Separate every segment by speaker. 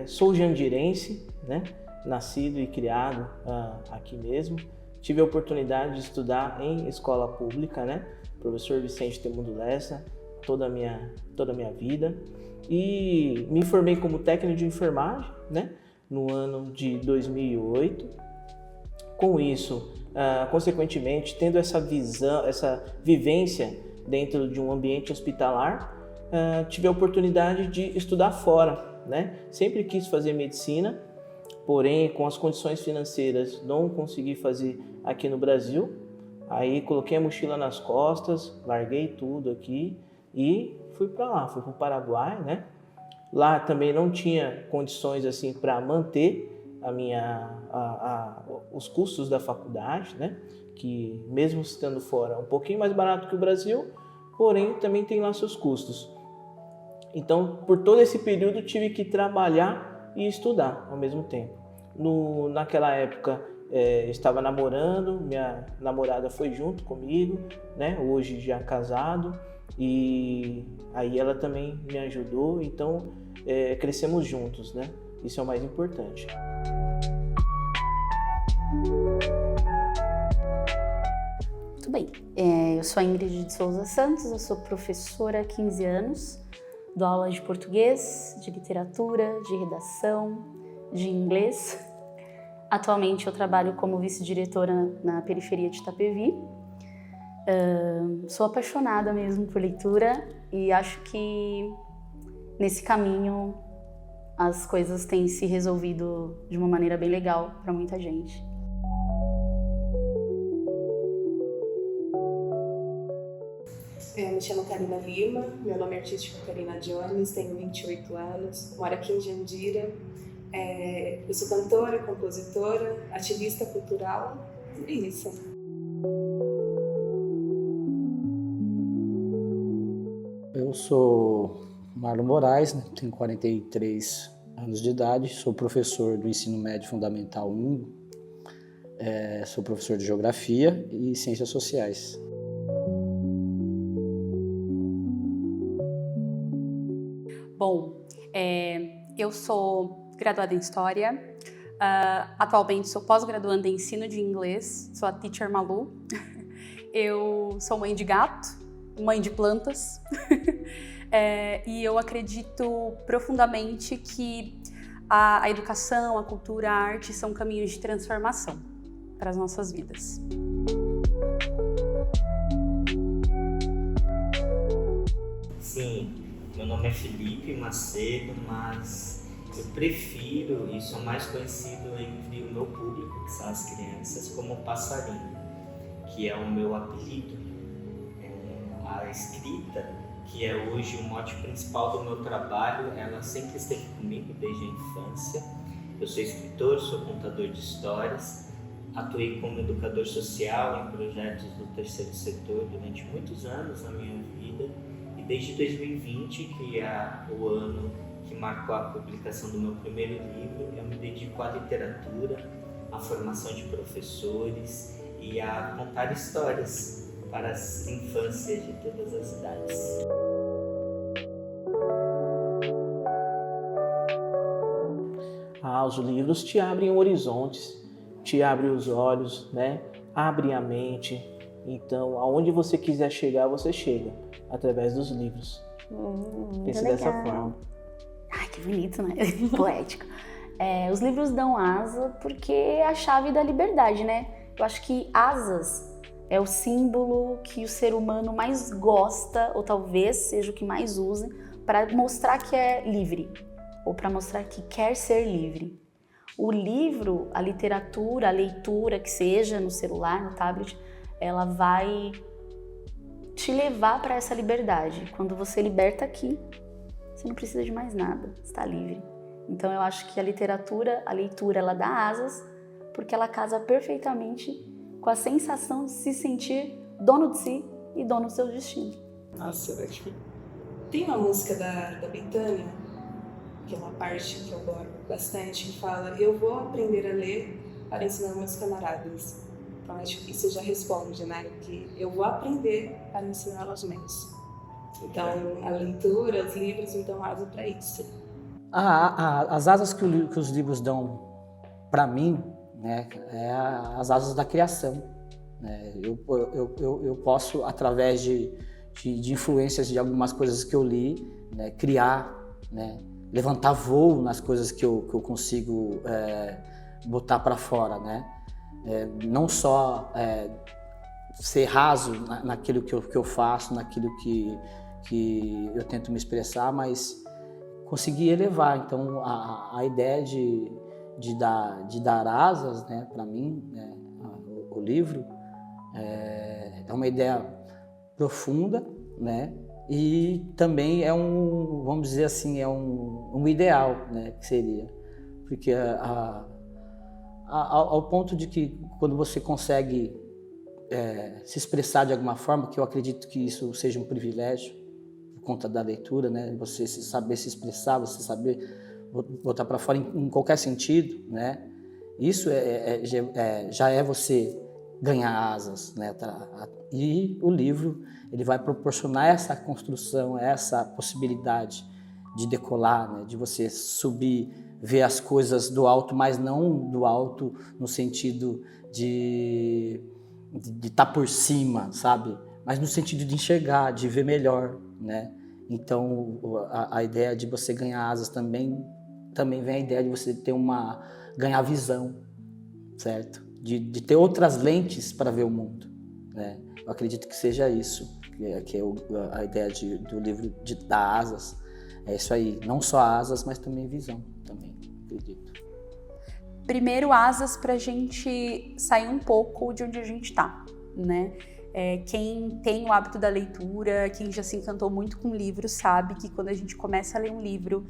Speaker 1: Sou jandirense, né? Nascido e criado aqui mesmo. Tive a oportunidade de estudar em escola pública, né? Professor Vicente Temundo Lessa, toda a minha vida. E me formei como técnico de enfermagem, né? No ano de 2008. Com isso, consequentemente, tendo essa visão, essa vivência dentro de um ambiente hospitalar, tive a oportunidade de estudar fora, né? Sempre quis fazer medicina, porém, com as condições financeiras, não consegui fazer aqui no Brasil. Aí coloquei a mochila nas costas, larguei tudo aqui e fui para lá, fui para o Paraguai, né? Lá também não tinha condições assim para manter os custos da faculdade, né? Que mesmo estando fora é um pouquinho mais barato que o Brasil, porém também tem lá seus custos. Então, por todo esse período tive que trabalhar e estudar ao mesmo tempo. Naquela época estava namorando, minha namorada foi junto comigo, né? Hoje já casado, e aí ela também me ajudou, então crescemos juntos, né? Isso é o mais importante.
Speaker 2: Muito bem, eu sou a Ingrid de Souza Santos, eu sou professora há 15 anos, dou aula de português, de literatura, de redação, de inglês. Atualmente eu trabalho como vice-diretora na periferia de Itapevi. Sou apaixonada mesmo por leitura e acho que nesse caminho as coisas têm se resolvido de uma maneira bem legal para muita gente.
Speaker 3: Eu me chamo Karina Lima, meu nome é artístico Karina Jones, tenho 28 anos, moro aqui em Jandira. Eu sou cantora, compositora, ativista cultural, é isso.
Speaker 4: Eu sou Marlon Moraes, né? Tenho 43 anos de idade, sou professor do ensino médio fundamental 1, sou professor de geografia e ciências sociais.
Speaker 2: Bom, eu sou graduada em História, atualmente sou pós-graduanda em Ensino de Inglês, sou a Teacher Malu. Eu sou mãe de gato, mãe de plantas, e eu acredito profundamente que a educação, a cultura, a arte são caminhos de transformação para as nossas vidas.
Speaker 5: Sim, meu nome é Felipe Macedo, mas eu prefiro e sou mais conhecido entre o meu público, que são as crianças, como Passarinho, que é o meu apelido. A escrita, que é hoje o mote principal do meu trabalho, ela sempre esteve comigo desde a infância. Eu sou escritor, sou contador de histórias, atuei como educador social em projetos do terceiro setor durante muitos anos na minha vida, e desde 2020, que é o ano que marcou a publicação do meu primeiro livro, eu me dedico à literatura, à formação de professores e a contar histórias para as infâncias de todas as idades.
Speaker 1: Os livros te abrem horizontes, te abrem os olhos, né? Abrem a mente. Então, aonde você quiser chegar, você chega, através dos livros. Pense dessa forma.
Speaker 2: Ai, que bonito, né? Poético. Os livros dão asa porque é a chave da liberdade, né? Eu acho que asas é o símbolo que o ser humano mais gosta, ou talvez seja o que mais usa, para mostrar que é livre, ou para mostrar que quer ser livre. O livro, a literatura, a leitura, que seja no celular, no tablet, ela vai te levar para essa liberdade. Quando você liberta aqui, você não precisa de mais nada, está livre. Então eu acho que a literatura, a leitura, ela dá asas, porque ela casa perfeitamente com a sensação de se sentir dono de si e dono do seu destino.
Speaker 3: Nossa, eu acho que tem uma música da Bethânia, que é uma parte que eu gosto bastante, que fala: eu vou aprender a ler para ensinar meus camaradas. Então acho que isso já responde, né? Que eu vou aprender para ensinar aos meus. Então a leitura, os livros me dão asa para isso.
Speaker 4: As asas que os livros dão para mim, né, é as asas da criação. Né? Eu posso, através de influências de algumas coisas que eu li, né, criar, né, levantar voo nas coisas que eu consigo botar para fora, né? Não só ser raso naquilo que eu faço, naquilo que eu tento me expressar, mas conseguir elevar. Então, a ideia de dar asas, né, para mim, né, o livro, é uma ideia profunda, né, e também vamos dizer assim, é um ideal, né, que seria. Porque ao ponto de que quando você consegue se expressar de alguma forma, que eu acredito que isso seja um privilégio, por conta da leitura, né? Você saber se expressar, você saber botar para fora em qualquer sentido, né? Isso já é você ganhar asas, né? E o livro, ele vai proporcionar essa construção, essa possibilidade de decolar, né? De você subir, ver as coisas do alto, mas não do alto no sentido de estar por cima, sabe? Mas no sentido de enxergar, de ver melhor, né? Então, a ideia de você ganhar asas também vem a ideia de você ganhar visão, certo? De ter outras lentes para ver o mundo, né? Eu acredito que seja isso, que é a ideia do livro de dar asas. É isso aí, não só asas, mas também visão, também, acredito.
Speaker 2: Primeiro, asas para a gente sair um pouco de onde a gente está, né? Quem tem o hábito da leitura, quem já se encantou muito com livros, sabe que quando a gente começa a ler um livro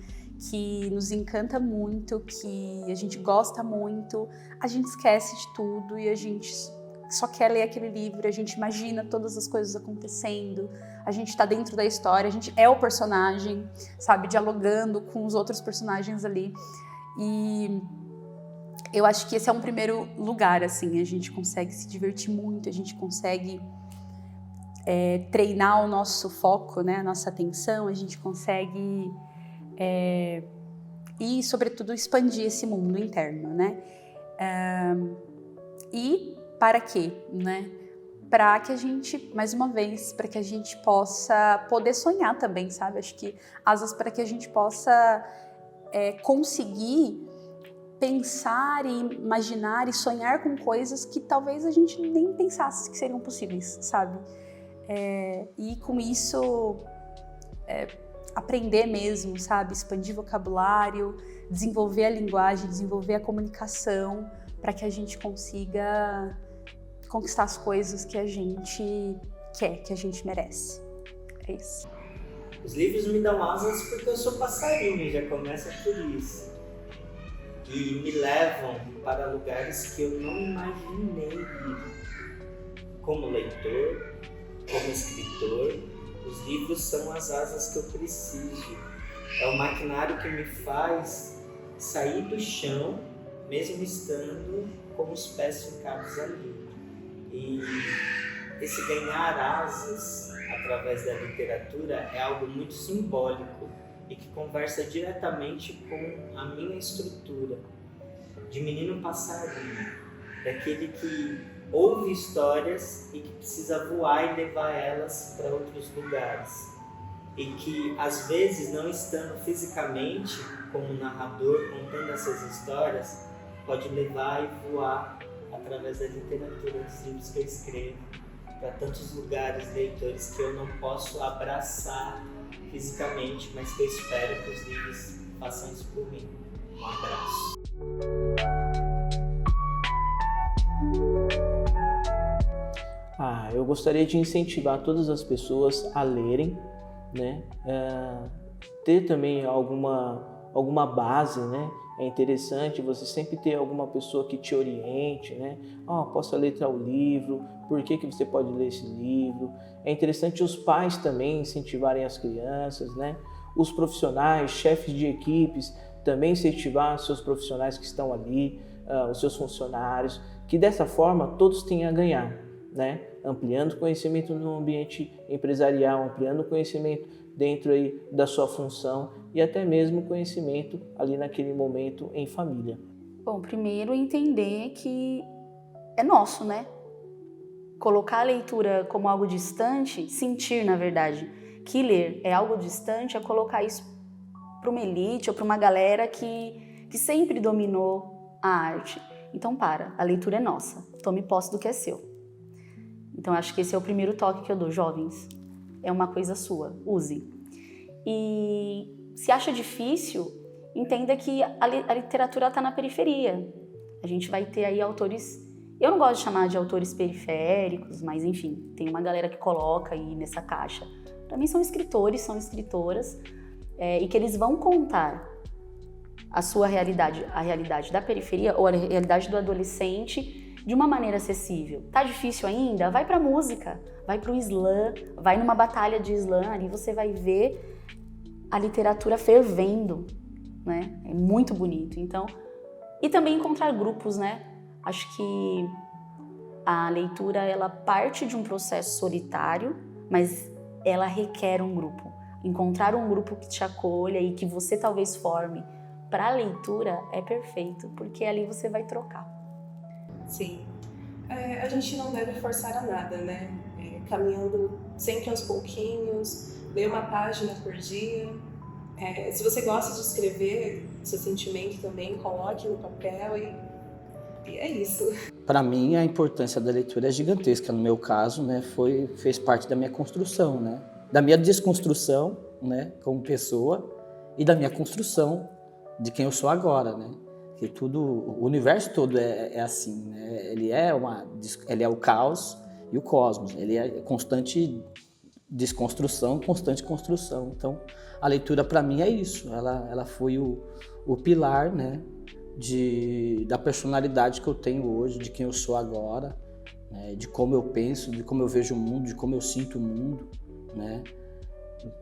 Speaker 2: que nos encanta muito, que a gente gosta muito, a gente esquece de tudo e a gente só quer ler aquele livro, a gente imagina todas as coisas acontecendo, a gente está dentro da história, a gente é o personagem, sabe? Dialogando com os outros personagens ali. E eu acho que esse é um primeiro lugar, assim, a gente consegue se divertir muito, a gente consegue treinar o nosso foco, né, a nossa atenção, a gente consegue e, sobretudo, expandir esse mundo interno, né? E para quê, né? Para que a gente, mais uma vez, para que a gente possa poder sonhar também, sabe? Acho que asas para que a gente possa conseguir pensar e imaginar e sonhar com coisas que talvez a gente nem pensasse que seriam possíveis, sabe? E com isso aprender mesmo, sabe? Expandir vocabulário, desenvolver a linguagem, desenvolver a comunicação, para que a gente consiga conquistar as coisas que a gente quer, que a gente merece. É isso.
Speaker 5: Os livros me dão asas porque eu sou passarinho, já começa por isso. E me levam para lugares que eu não imaginei ir. Como leitor, como escritor, os livros são as asas que eu preciso. É o maquinário que me faz sair do chão, mesmo estando com os pés fincados ali. E esse ganhar asas através da literatura é algo muito simbólico e que conversa diretamente com a minha estrutura de menino passarinho, daquele que ouve histórias e que precisa voar e levar elas para outros lugares. E que, às vezes, não estando fisicamente como narrador contando essas histórias, pode levar e voar através da literatura, dos livros que eu escrevo, para tantos lugares, leitores que eu não posso abraçar fisicamente, mas que eu espero que os livros façam isso por mim. Um abraço.
Speaker 1: Eu gostaria de incentivar todas as pessoas a lerem, né? Ter também alguma base, né? É interessante você sempre ter alguma pessoa que te oriente, né? Posso ler tal livro, por que você pode ler esse livro? É interessante os pais também incentivarem as crianças, né? Os profissionais, chefes de equipes, também incentivar seus profissionais que estão ali, os seus funcionários, que dessa forma todos tenham a ganhar, né? Ampliando conhecimento no ambiente empresarial, ampliando conhecimento dentro aí da sua função e até mesmo conhecimento ali naquele momento em família?
Speaker 2: Bom, primeiro entender que é nosso, né? Colocar a leitura como algo distante, sentir, na verdade, que ler é algo distante, é colocar isso para uma elite ou para uma galera que sempre dominou a arte. Então, a leitura é nossa, tome posse do que é seu. Então, acho que esse é o primeiro toque que eu dou, jovens. É uma coisa sua, use. E se acha difícil, entenda que a literatura está na periferia. A gente vai ter aí autores, eu não gosto de chamar de autores periféricos, mas enfim, tem uma galera que coloca aí nessa caixa. Para mim são escritores, são escritoras, e que eles vão contar a sua realidade, a realidade da periferia ou a realidade do adolescente de uma maneira acessível. Tá difícil ainda? Vai pra música, vai pro slam, vai numa batalha de slam, ali você vai ver a literatura fervendo, né? É muito bonito. Então, e também encontrar grupos, né? Acho que a leitura, ela parte de um processo solitário, mas ela requer um grupo. Encontrar um grupo que te acolha e que você talvez forme para a leitura é perfeito, porque ali você vai trocar.
Speaker 3: Sim. A gente não deve forçar a nada, né? Caminhando sempre aos pouquinhos, ler uma página por dia. Se você gosta de escrever seu sentimento também, coloque no papel e é isso.
Speaker 4: Para mim, a importância da leitura é gigantesca. No meu caso, né, fez parte da minha construção, né? Da minha desconstrução, né, como pessoa, e da minha construção de quem eu sou agora, né? Que o universo todo é assim, né? Ele é o caos e o cosmos. Ele é constante desconstrução, constante construção. Então, a leitura para mim é isso. Ela foi o pilar, né, da personalidade que eu tenho hoje, de quem eu sou agora, né, de como eu penso, de como eu vejo o mundo, de como eu sinto o mundo, né?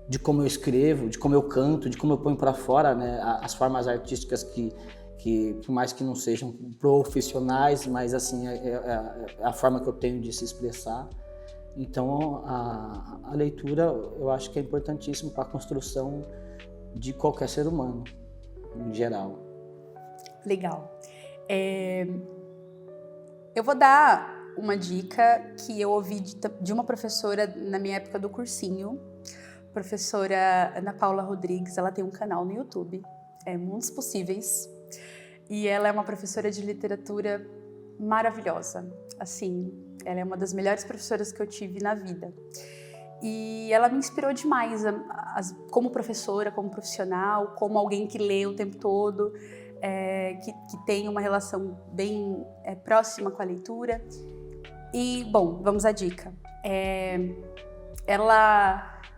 Speaker 4: De como eu escrevo, de como eu canto, de como eu ponho para fora, né, as formas artísticas que por mais que não sejam profissionais, mas assim é a forma que eu tenho de se expressar. Então a leitura eu acho que é importantíssimo para a construção de qualquer ser humano em geral.
Speaker 6: Legal. Eu vou dar uma dica que eu ouvi de uma professora na minha época do cursinho. Professora Ana Paula Rodrigues, ela tem um canal no YouTube, Mundos Possíveis, e ela é uma professora de literatura maravilhosa. Assim, ela é uma das melhores professoras que eu tive na vida. E ela me inspirou demais como professora, como profissional, como alguém que lê o tempo todo, que tem uma relação bem próxima com a leitura. E, bom, vamos à dica.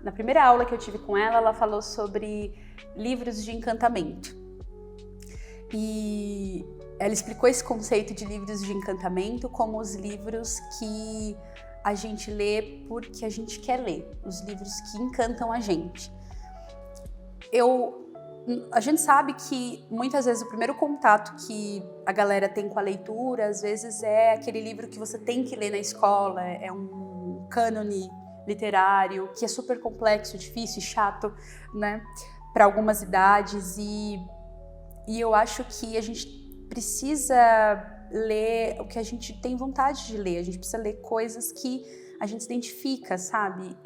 Speaker 6: Na primeira aula que eu tive com ela, ela falou sobre livros de encantamento. E ela explicou esse conceito de livros de encantamento como os livros que a gente lê porque a gente quer ler, os livros que encantam a gente. A gente sabe que muitas vezes o primeiro contato que a galera tem com a leitura, às vezes é aquele livro que você tem que ler na escola, é um cânone literário, que é super complexo, difícil e chato, né, para algumas idades, e eu acho que a gente precisa ler o que a gente tem vontade de ler, a gente precisa ler coisas que a gente se identifica, sabe?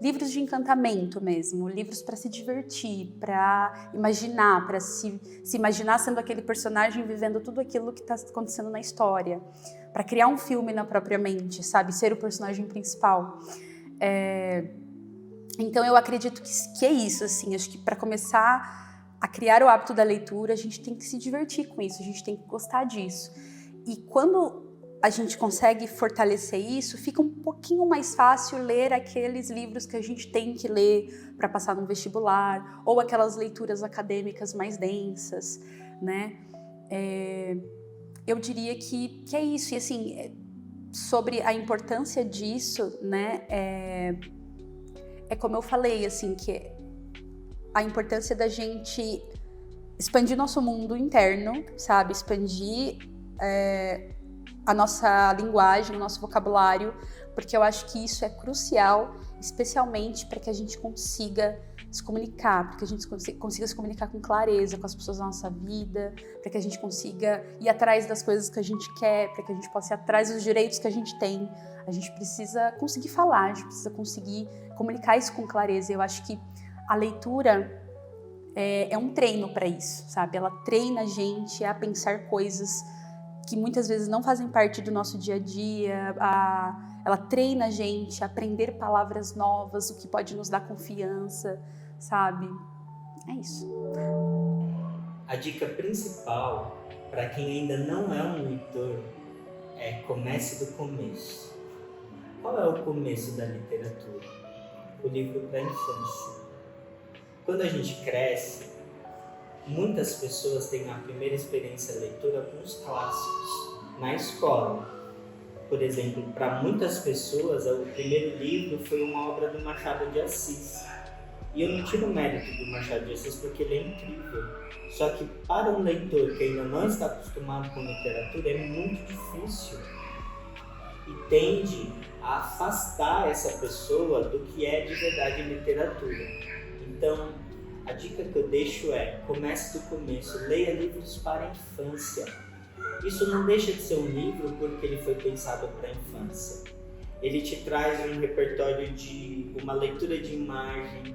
Speaker 6: Livros de encantamento mesmo, livros para se divertir, para imaginar, para se imaginar sendo aquele personagem vivendo tudo aquilo que está acontecendo na história, para criar um filme na própria mente, sabe? Ser o personagem principal. Então eu acredito que é isso, assim, acho que para começar a criar o hábito da leitura, a gente tem que se divertir com isso, a gente tem que gostar disso. E quando a gente consegue fortalecer isso, fica um pouquinho mais fácil ler aqueles livros que a gente tem que ler para passar no vestibular, ou aquelas leituras acadêmicas mais densas, né? Eu diria que é isso. E assim, sobre a importância disso, né? É como eu falei, assim, que a importância da gente expandir nosso mundo interno, sabe? Expandir a nossa linguagem, o nosso vocabulário, porque eu acho que isso é crucial especialmente para que a gente consiga se comunicar, para que a gente consiga se comunicar com clareza com as pessoas da nossa vida, para que a gente consiga ir atrás das coisas que a gente quer, para que a gente possa ir atrás dos direitos que a gente tem. A gente precisa conseguir falar, a gente precisa conseguir comunicar isso com clareza. Eu acho que a leitura é um treino para isso, sabe? Ela treina a gente a pensar coisas que muitas vezes não fazem parte do nosso dia a dia, ela treina a gente a aprender palavras novas, o que pode nos dar confiança, sabe? É isso.
Speaker 5: A dica principal para quem ainda não é um leitor é comece do começo. Qual é o começo da literatura? O livro para a infância. Quando a gente cresce, muitas pessoas têm a primeira experiência de leitura com os clássicos, na escola. Por exemplo, para muitas pessoas, o primeiro livro foi uma obra do Machado de Assis. E eu não tiro o mérito do Machado de Assis porque ele é incrível. Só que para um leitor que ainda não está acostumado com literatura, é muito difícil. E tende a afastar essa pessoa do que é de verdade literatura. Então, a dica que eu deixo é, comece do começo, leia livros para a infância. Isso não deixa de ser um livro porque ele foi pensado para a infância. Ele te traz um repertório de uma leitura de imagem,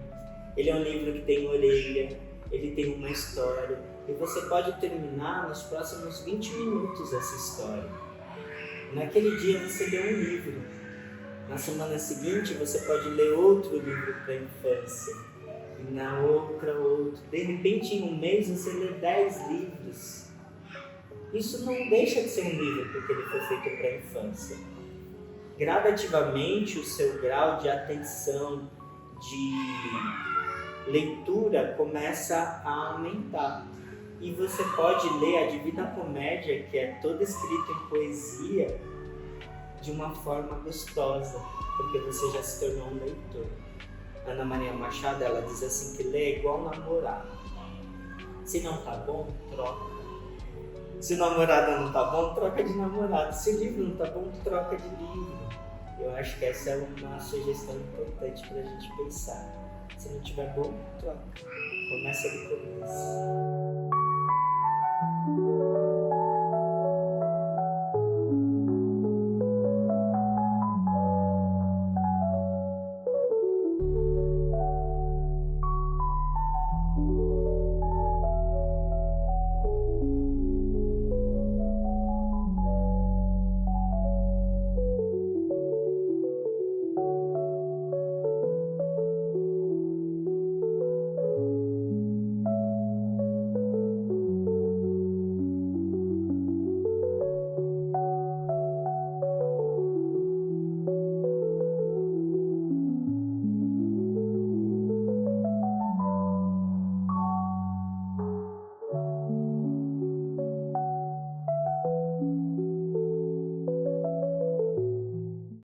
Speaker 5: ele é um livro que tem orelha, ele tem uma história, e você pode terminar nos próximos 20 minutos essa história. Naquele dia você lê um livro, na semana seguinte você pode ler outro livro para a infância, e na outra outro. De repente em um mês você lê 10 livros. Isso não deixa de ser um livro porque ele foi feito para a infância. Gradativamente o seu grau de atenção, de leitura começa a aumentar. E você pode ler a Divina Comédia, que é toda escrita em poesia, de uma forma gostosa, porque você já se tornou um leitor. Ana Maria Machado, ela diz assim que ler é igual namorar. Se não tá bom, troca. Se o namorado não tá bom, troca de namorado. Se o livro não tá bom, troca de livro. Eu acho que essa é uma sugestão importante pra gente pensar. Se não tiver bom, troca. Começa do começo.